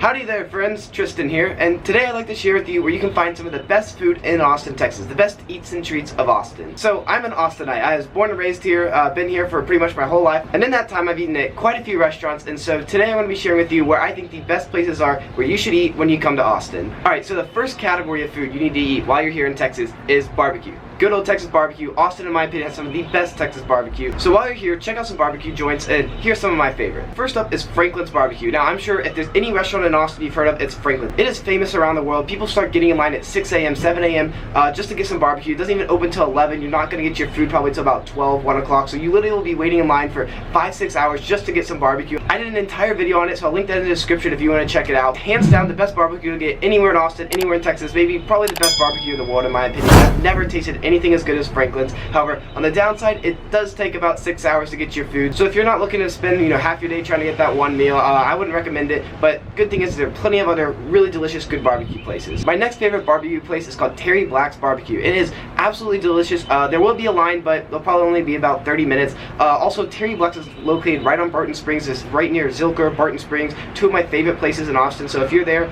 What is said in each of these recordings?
Howdy there friends, Tristan here, and today I'd like to share with you where you can find some of the best food in Austin, Texas, the best eats and treats of Austin. So I'm an Austinite. I was born and raised here, been here for pretty much my whole life, and in that time I've eaten at quite a few restaurants, and so today I'm going to be sharing with you where I think the best places are where you should eat when you come to Austin. Alright, so the first category of food you need to eat while you're here in Texas is barbecue. Good old Texas barbecue. Austin, in my opinion, has some of the best Texas barbecue. So while you're here, check out some barbecue joints, and here's some of my favorite. First up is Franklin's Barbecue. Now, I'm sure if there's any restaurant in Austin you've heard of, it's Franklin. It is famous around the world. People start getting in line at 6 a.m., 7 a.m. Just to get some barbecue. It doesn't even open till 11. You're not going to get your food probably till about 12, 1 o'clock. So you literally will be waiting in line for 5-6 hours just to get some barbecue. I did an entire video on it, so I'll link that in the description if you want to check it out. Hands down, the best barbecue to get anywhere in Austin, anywhere in Texas. Maybe probably the best barbecue in the world, in my opinion. I've never tasted anything as good as Franklin's. However, on the downside, it does take about 6 hours to get your food. So if you're not looking to spend, half your day trying to get that one meal, I wouldn't recommend it. But good thing is there are plenty of other really delicious, good barbecue places. My next favorite barbecue place is called Terry Black's Barbecue. It is absolutely delicious. There will be a line, but it'll probably only be about 30 minutes. Also, Terry Black's is located right on Barton Springs. It's right near Zilker, Barton Springs, two of my favorite places in Austin. So if you're there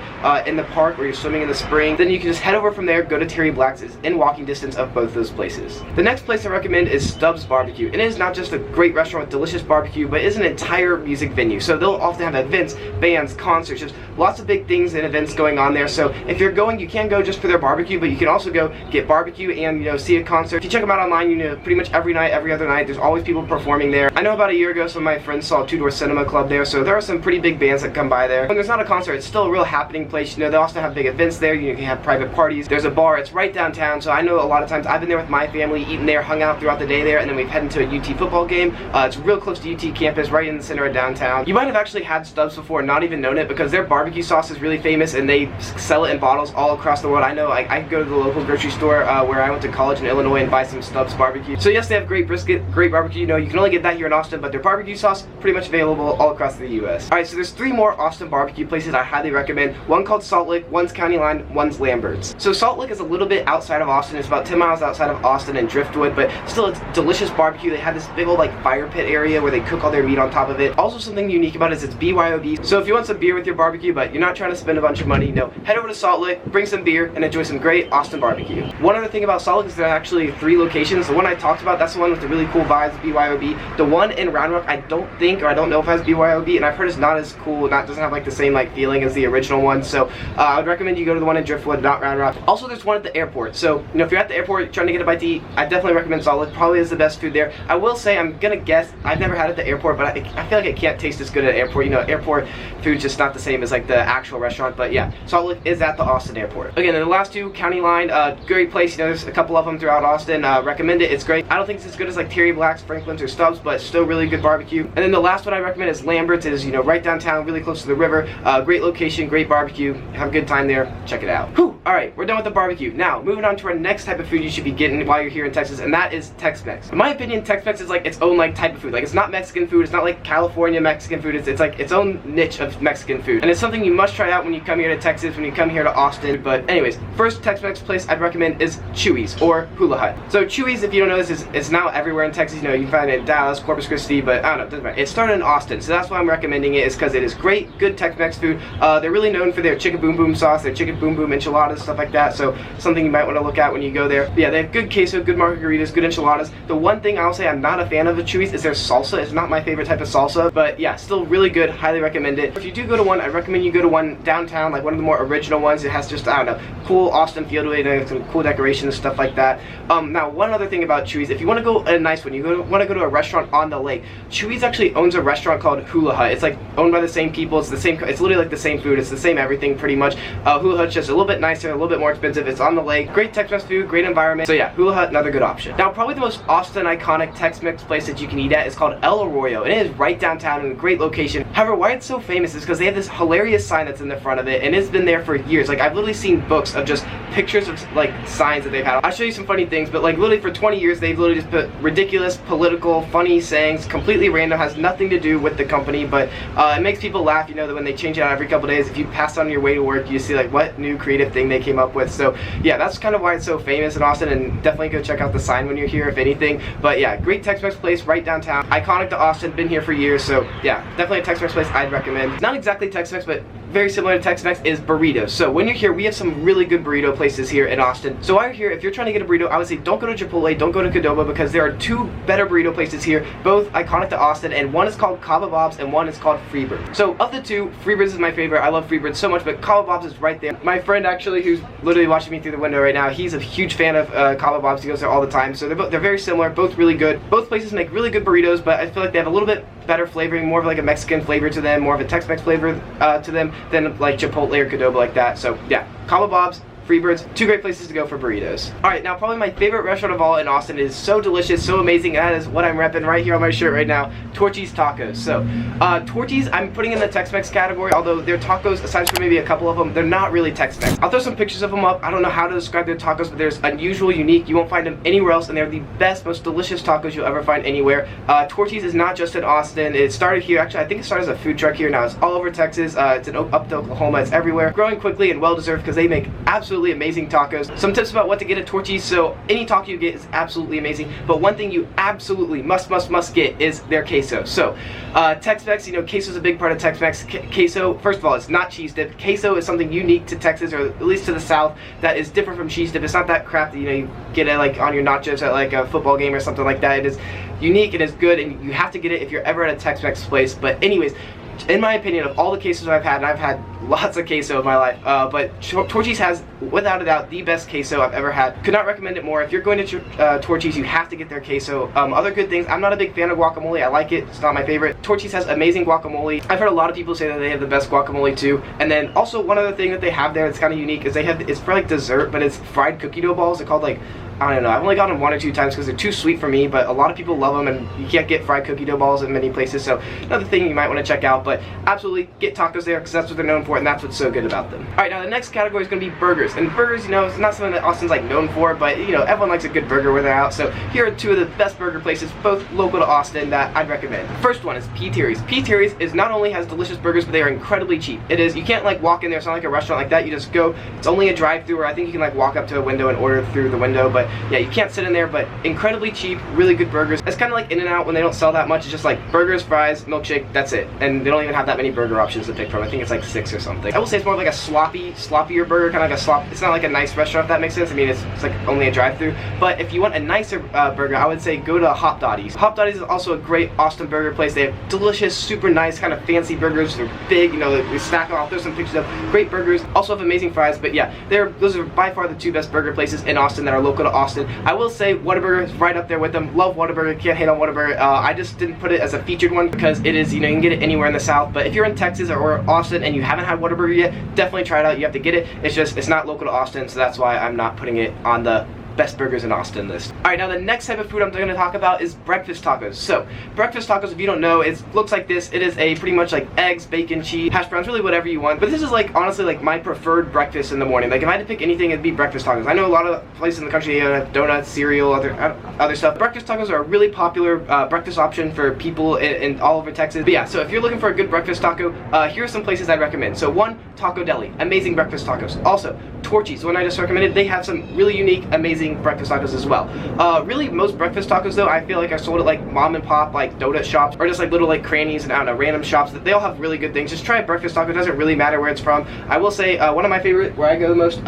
in the park or you're swimming in the spring, then you can just head over from there, go to Terry Black's. It's in walking distance of both those places. The next place I recommend is Stubbs BBQ. It is not just a great restaurant with delicious barbecue, but it is an entire music venue. So they'll often have events, bands, concerts, just lots of big things and events going on there. So if you're going, you can go just for their barbecue, but you can also go get barbecue and see a concert. If you check them out online, pretty much every night, every other night, there's always people performing there. I know about a year ago, some of my friends saw Two Door Cinema Club there, so there are some pretty big bands that come by there. When there's not a concert, it's still a real happening place. They also have big events there. You can have private parties. There's a bar. It's right downtown, so I know a lot of times I've been there with my family, eating there, hung out throughout the day there, and then we've headed to a UT football game. It's real close to UT campus, right in the center of downtown. You might have actually had Stubbs before and not even known it, because their barbecue sauce is really famous and they sell it in bottles all across the world. I know I could go to the local grocery store where I went to college in Illinois and buy some Stubbs barbecue. So yes, they have great brisket, great barbecue. You can only get that here in Austin, but their barbecue sauce pretty much available all across the US. Alright, so there's 3 more Austin barbecue places I highly recommend. One called Salt Lick, one's County Line, one's Lambert's. So Salt Lick is a little bit outside of Austin. It's about 10 miles outside of Austin and Driftwood, but still it's delicious barbecue. They have this big old fire pit area where they cook all their meat on top of it. Also, something unique about it is it's BYOB. So if you want some beer with your barbecue, but you're not trying to spend a bunch of money, head over to Salt Lick, bring some beer, and enjoy some great Austin barbecue. One other thing about Salt Lick is there are actually 3 locations. The one I talked about, that's the one with the really cool vibes, BYOB. The one in Round Rock, I don't know if it has BYOB, and I've heard it's not as cool, doesn't have the same feeling as the original one. So I would recommend you go to the one in Driftwood, not Round Rock. Also, there's one at the airport. So if you're at the airport trying to get a bite to eat, I definitely recommend Salt Lick. Probably is the best food there. I will say, I'm gonna guess, I've never had it at the airport, but I feel like it can't taste as good at the airport. Airport food's just not the same as the actual restaurant. But yeah, Salt Lick is at the Austin airport. Again, and the last 2, County Line, great place. There's a couple of them throughout Austin. Recommend it. It's great. I don't think it's as good as Terry Black's, Franklin's, or Stubbs, but still really good barbecue. And then the last one I recommend is Lambert's. It is right downtown, really close to the river. Great location, great barbecue. Have a good time there. Check it out. Whew. Alright, we're done with the barbecue. Now, moving on to our next type of food you should be getting while you're here in Texas, and that is Tex-Mex. In my opinion, Tex-Mex is its own type of food. It's not Mexican food. It's not California Mexican food. It's its own niche of Mexican food, and it's something you must try out when you come here to Texas, when you come here to Austin. But anyways, first Tex-Mex place I'd recommend is Chuys, or Hula Hut. So Chuys, if you don't know this, it's now everywhere in Texas. You can find it in Dallas, Corpus Christi, but I don't know, it doesn't matter. It started in Austin, so that's why I'm recommending it, is because it is great, good Tex-Mex food. They're really known for their chicken boom boom sauce, their chicken boom boom enchiladas, stuff like that. So something you might want to look at when you go there. But yeah, they have good queso, good margaritas, good enchiladas. The one thing I'll say I'm not a fan of Chuys is their salsa. It's not my favorite type of salsa, but yeah, still really good. Highly recommend it. If you do go to one, I recommend you go to one downtown, one of the more original ones. It has just, I don't know, cool Austin feel to it, and some cool decorations, stuff like that. Now, one other thing about Chuys, if you want to go a nice one, want to go to a restaurant on the lake, Chuys actually owns a restaurant called Hula Hut. It's owned by the same people. It's literally the same food. It's the same everything pretty much. Hula Hut's just a little bit nicer, a little bit more expensive. It's on the lake. Great Tex-Mex food, great environment. So yeah, Hula Hut, another good option. Now, probably the most Austin iconic Tex-Mex place that you can eat at is called El Arroyo, and it is right downtown in a great location. However, why it's so famous is because they have this hilarious sign that's in the front of it, and it's been there for years. I've literally seen books of just pictures of signs that they've had. I'll show you some funny things, but literally for 20 years they've literally just put ridiculous, political, funny sayings, completely random, has nothing to do with the company, but it makes people laugh, that when they change it out every couple days. If you pass on your way to work, you see what new creative thing they came up with. So yeah, that's kind of why it's so famous in Austin, and definitely go check out the sign when you're here, if anything. But yeah, great Tex-Mex place right downtown, iconic to Austin, been here for years. So yeah, definitely a Tex-Mex place I'd recommend. Not exactly Tex-Mex, but very similar to Tex-Mex, is burritos. So when you're here, we have some really good burrito places here in Austin. So while you're here, if you're trying to get a burrito, I would say don't go to Chipotle, don't go to Qdoba, because there are two better burrito places here, both iconic to Austin, and one is called Kava Bob's and one is called Freebird. So of the two, Freebird's is my favorite. I love Freebird so much, but Kava Bob's is right there. My friend actually, who's literally watching me through the window right now, he's a huge fan of Kava Bob's. He goes there all the time. So they're very similar, both really good. Both places make really good burritos, but I feel like they have a little bit better flavoring, more of like a Mexican flavor to them, more of a Tex-Mex flavor to them than like Chipotle or Qdoba like that. So yeah, Kava Bob's, Freebirds, two great places to go for burritos. Alright, now probably my favorite restaurant of all in Austin. Is so delicious, so amazing, and that is what I'm repping right here on my shirt right now, Torchy's Tacos. So, Torchy's I'm putting in the Tex-Mex category, although their tacos, aside from maybe a couple of them, they're not really Tex-Mex. I'll throw some pictures of them up. I don't know how to describe their tacos, but there's unusual, unique. You won't find them anywhere else, and they're the best, most delicious tacos you'll ever find anywhere. Torchy's is not just in Austin. It started here, actually, I think it started as a food truck here. Now it's all over Texas. It's up to Oklahoma. It's everywhere. Growing quickly and well-deserved because they make absolutely amazing tacos. Some tips about what to get at Torchy's. So any taco you get is absolutely amazing, but one thing you absolutely must get is their queso. So Tex-Mex, you know, queso is a big part of Tex-Mex. Queso, first of all, it's not cheese dip. Queso is something unique to Texas, or at least to the South, that is different from cheese dip. It's not that crap that you get it like on your nachos at like a football game or something like that. It is unique, it is good, and you have to get it if you're ever at a Tex-Mex place. But anyways, in my opinion, of all the quesos I've had, and I've had lots of queso in my life, but Torchy's has, without a doubt, the best queso I've ever had. Could not recommend it more. If you're going to Torchy's, you have to get their queso. Other good things, I'm not a big fan of guacamole. I like it, it's not my favorite. Torchy's has amazing guacamole. I've heard a lot of people say that they have the best guacamole too. And then also one other thing that they have there that's kind of unique is they have, it's for like dessert, but it's fried cookie dough balls. They're called like, I don't know, I've only gotten them 1 or 2 times because they're too sweet for me, but a lot of people love them, and you can't get fried cookie dough balls in many places, so another thing you might want to check out. But absolutely get tacos there because that's what they're known for, and that's what's so good about them. Alright, now the next category is going to be burgers, and burgers, you know, it's not something that Austin's like known for, but you know, everyone likes a good burger when they're out. So here are two of the best burger places, both local to Austin, that I'd recommend. The first one is P. Terry's. P. Terry's is not only has delicious burgers, but they are incredibly cheap. It is, you can't like walk in there, it's not like a restaurant like that. You just go, it's only a drive-through, or I think you can like walk up to a window and order through the window, but yeah, you can't sit in there. But incredibly cheap, really good burgers. It's kind of like In-N-Out when they don't sell that much. It's just like burgers, fries, milkshake, that's it. And they don't even have that many burger options to pick from. I think it's like 6 or something. I will say it's more like a sloppier burger, kind of like a slop. It's not like a nice restaurant, if that makes sense. I mean, it's like only a drive-through. But if you want a nicer burger, I would say go to Hop Dotties. Hop Dotties is also a great Austin burger place. They have delicious, super nice, kind of fancy burgers. They're big, you know, they stack them. I'll throw some pictures of great burgers. Also have amazing fries. But yeah, those are by far the two best burger places in Austin that are local to Austin. I will say Whataburger is right up there with them. Love Whataburger, can't hate on Whataburger. I just didn't put it as a featured one because it is, you know, you can get it anywhere in the South. But if you're in Texas or Austin and you haven't had Whataburger yet, definitely try it out. You have to get it. It's just, it's not local to Austin, so that's why I'm not putting it on the best burgers in Austin list. Alright, now the next type of food I'm going to talk about is breakfast tacos. So, breakfast tacos, if you don't know, it looks like this. It is a pretty much like eggs, bacon, cheese, hash browns, really whatever you want. But this is like, honestly, like my preferred breakfast in the morning. Like if I had to pick anything, it'd be breakfast tacos. I know a lot of places in the country have donuts, cereal, other stuff. Breakfast tacos are a really popular breakfast option for people in all over Texas. But yeah, so if you're looking for a good breakfast taco, here are some places I'd recommend. So one, Taco Deli, amazing breakfast tacos. Also, Torchy's, the one I just recommended, they have some really unique, amazing breakfast tacos as well. Really, most breakfast tacos though, I feel like are sold at like mom and pop, like donut shops, or just like little like crannies and I don't know, random shops. That they all have really good things. Just try a breakfast taco. It doesn't really matter where it's from. I will say one of my favorite, where I go the most,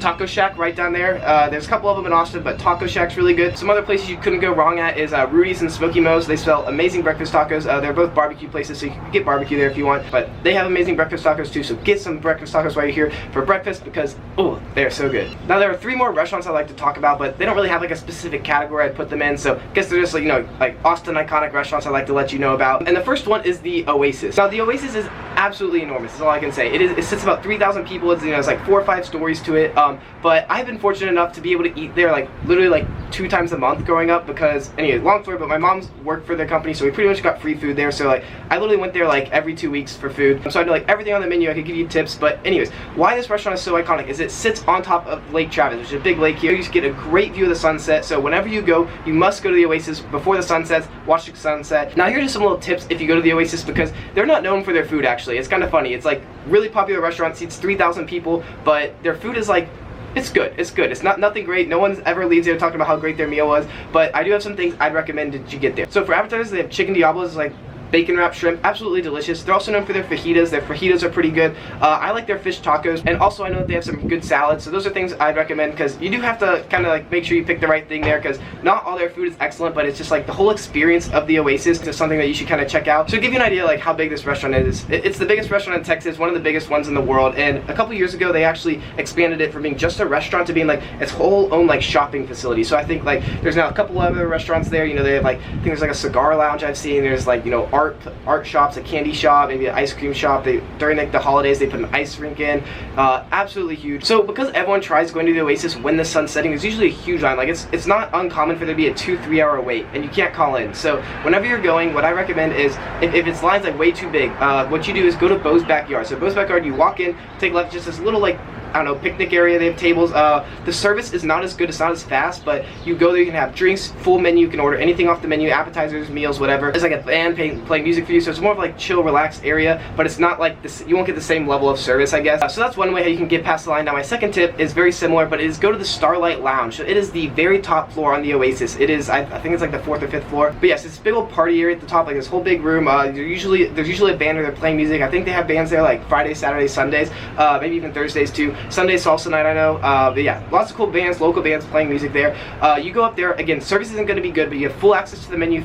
Taco Shack right down there. There's a couple of them in Austin, but Taco Shack's really good. Some other places you couldn't go wrong at is Rudy's and Smoky Mo's. They sell amazing breakfast tacos. They're both barbecue places, so you can get barbecue there if you want. But they have amazing breakfast tacos too. So get some breakfast tacos while you're here for breakfast because oh, they're so good. Now there are 3 more restaurants I'd like to talk about, but they don't really have like a specific category I'd put them in, so I guess they're just like, you know, like Austin iconic restaurants I'd like to let you know about. And the first one is the Oasis. Now the Oasis is absolutely enormous, is all I can say. It sits about 3,000 people. It's, you know, it's like 4 or 5 stories to it. But I've been fortunate enough to be able to eat there like literally like 2 times a month growing up because, anyway, long story, but my mom's worked for their company, so we pretty much got free food there. So like I literally went there like every 2 weeks for food. So I do like everything on the menu. I could give you tips, but anyways, why this restaurant is so iconic is it sits on top of Lake Travis, which is a big lake here. You just get a great view of the sunset. So whenever you go, you must go to the Oasis before the sun sets, watch the sunset. Now here are just some little tips if you go to the Oasis because they're not known for their food actually. It's kind of funny. It's like really popular restaurant, seats 3,000 people, but their food is like, it's good. It's good. It's nothing great. No one's ever leaves there talking about how great their meal was, but I do have some things I'd recommend that you get there. So for appetizers, they have chicken diablos. It's like bacon wrapped shrimp, absolutely delicious. They're also known for their fajitas. Their fajitas are pretty good. I like their fish tacos, and also I know that they have some good salads. So those are things I'd recommend, because you do have to kind of like make sure you pick the right thing there, because not all their food is excellent, but it's just like the whole experience of the Oasis is something that you should kind of check out. So to give you an idea like how big this restaurant is, it's the biggest restaurant in Texas, one of the biggest ones in the world, and a couple years ago they actually expanded it from being just a restaurant to being like its whole own like shopping facility. So I think like there's now a couple other restaurants there. You know, they have like, I think there's like a cigar lounge I've seen. There's like, you know, art shops, a candy shop, maybe an ice cream shop. During like the holidays they put an ice rink in. Absolutely huge. So because everyone tries going to the Oasis when the sun's setting, there's usually a huge line. Like it's not uncommon for there to be a 2-3 hour wait, and you can't call in. So whenever you're going, what I recommend is if it's lines like way too big, what you do is go to Bo's Backyard. So Bo's Backyard, you walk in, take left, just this little like, I don't know, picnic area. They have tables. The service is not as good, it's not as fast, but you go there, you can have drinks, full menu, you can order anything off the menu, appetizers, meals, whatever. There's like a band playing music for you, so it's more of like chill, relaxed area, but it's not like this, you won't get the same level of service, I guess. So that's one way how you can get past the line. Now my second tip is very similar, but it is go to the Starlight Lounge. So it is the very top floor on the Oasis. It is, I think it's like the 4th or 5th floor. But yes, it's a big old party area at the top, like this whole big room. There's usually a band where they're playing music. I think they have bands there like Fridays, Saturdays, Sundays, maybe even Thursdays too. Sundays, salsa night, I know. But yeah, lots of cool bands, local bands playing music there. You go up there, again, service isn't going to be good, but you have full access to the menu,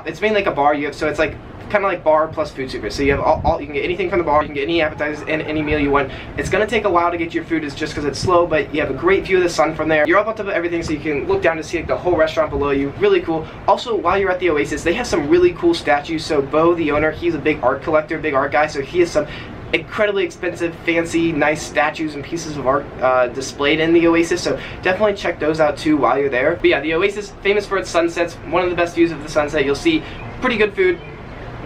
it's mainly like a bar. So it's like kind of like bar plus food service. So you have you can get anything from the bar, you can get any appetizers and any meal you want. It's going to take a while to get your food, just because it's slow, but you have a great view of the sun from there. You're up on top of everything, so you can look down to see like the whole restaurant below you. Really cool. Also, while you're at the Oasis, they have some really cool statues. So Bo, the owner, he's a big art collector, big art guy, so he has some incredibly expensive, fancy, nice statues and pieces of art displayed in the Oasis, so definitely check those out too while you're there. But yeah, the Oasis, famous for its sunsets, one of the best views of the sunset. You'll see pretty good food,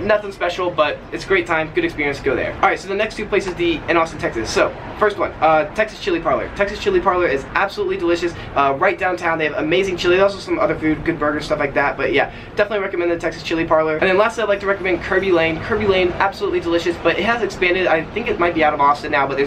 nothing special, but it's a great time, good experience, go there. Alright, so the next two places in Austin, Texas. So, first one, Texas Chili Parlor. Texas Chili Parlor is absolutely delicious, right downtown. They have amazing chili, also some other food, good burgers, stuff like that, but yeah, definitely recommend the Texas Chili Parlor. And then lastly, I'd like to recommend Kirby Lane. Kirby Lane, absolutely delicious, but it has expanded. I think it might be out of Austin now, but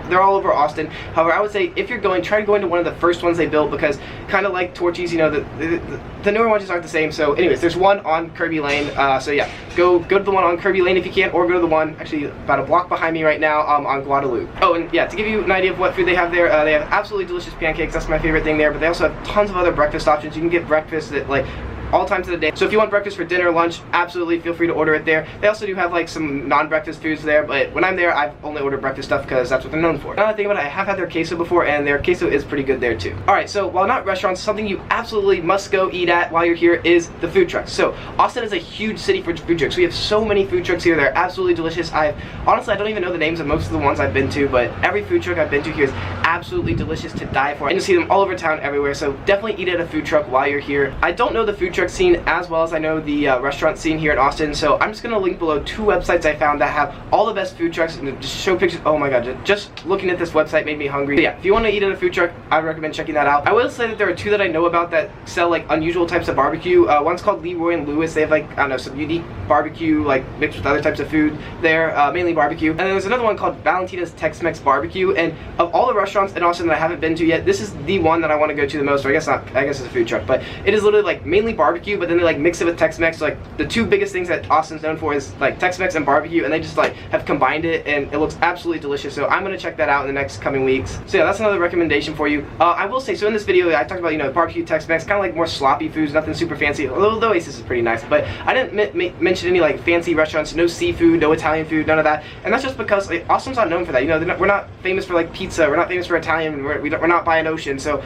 they're all over Austin. However, I would say if you're going, try to go into one of the first ones they built, because kind of like Torchy's, you know, the newer ones just aren't the same. So anyways, there's one on Kirby Lane. So yeah, go to the one on Kirby Lane if you can, or go to the one actually about a block behind me right now on Guadalupe. Oh, and yeah, to give you an idea of what food they have there, they have absolutely delicious pancakes. That's my favorite thing there, but they also have tons of other breakfast options. You can get breakfast at like all times of the day. So if you want breakfast for dinner or lunch, absolutely feel free to order it there. They also do have like some non-breakfast foods there, but when I'm there, I've only ordered breakfast stuff because that's what they're known for. Now that I think about it, I have had their queso before, and their queso is pretty good there too. Alright, so while not restaurants, something you absolutely must go eat at while you're here is the food trucks. So Austin is a huge city for food trucks. We have so many food trucks here. They're absolutely delicious. Honestly, I don't even know the names of most of the ones I've been to, but every food truck I've been to here is absolutely delicious to die for. And you see them all over town, everywhere, so definitely eat at a food truck while you're here. I don't know the food truck scene as well as I know the restaurant scene here in Austin, so I'm just going to link below 2 websites I found that have all the best food trucks and just show pictures. Oh my god, just looking at this website made me hungry. But yeah, if you want to eat at a food truck, I would recommend checking that out. I will say that there are 2 that I know about that sell like unusual types of barbecue. One's called Leroy and Lewis. They have like, I don't know, some unique barbecue like mixed with other types of food there, mainly barbecue. And then there's another one called Valentina's Tex-Mex Barbecue, and of all the restaurants in Austin that I haven't been to yet, this is the one that I want to go to the most. Or I guess not, I guess it's a food truck, but it is literally like mainly barbecue, but then they like mix it with Tex-Mex. So, like the 2 biggest things that Austin's known for is like Tex-Mex and barbecue, and they just like have combined it, and it looks absolutely delicious. So I'm gonna check that out in the next coming weeks. So yeah, that's another recommendation for you. I will say, so in this video I talked about, you know, barbecue, Tex-Mex, kind of like more sloppy foods, nothing super fancy. Although the Oasis is pretty nice, but I didn't mention any like fancy restaurants, no seafood, no Italian food, none of that. And that's just because like, Austin's not known for that. You know, we're not famous for like pizza, we're not famous for Italian, we're not by an ocean. So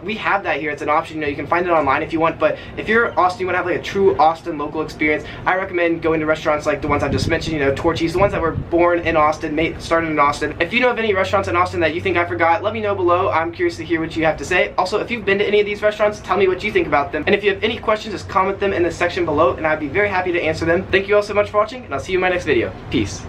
we have that here. It's an option. You know, you can find it online if you want. But if you're Austin, you want to have like a true Austin local experience, I recommend going to restaurants like the ones I've just mentioned. You know, Torchy's, the ones that were born in Austin, started in Austin. If you know of any restaurants in Austin that you think I forgot, let me know below. I'm curious to hear what you have to say. Also, if you've been to any of these restaurants, tell me what you think about them. And if you have any questions, just comment them in the section below, and I'd be very happy to answer them. Thank you all so much for watching, and I'll see you in my next video. Peace.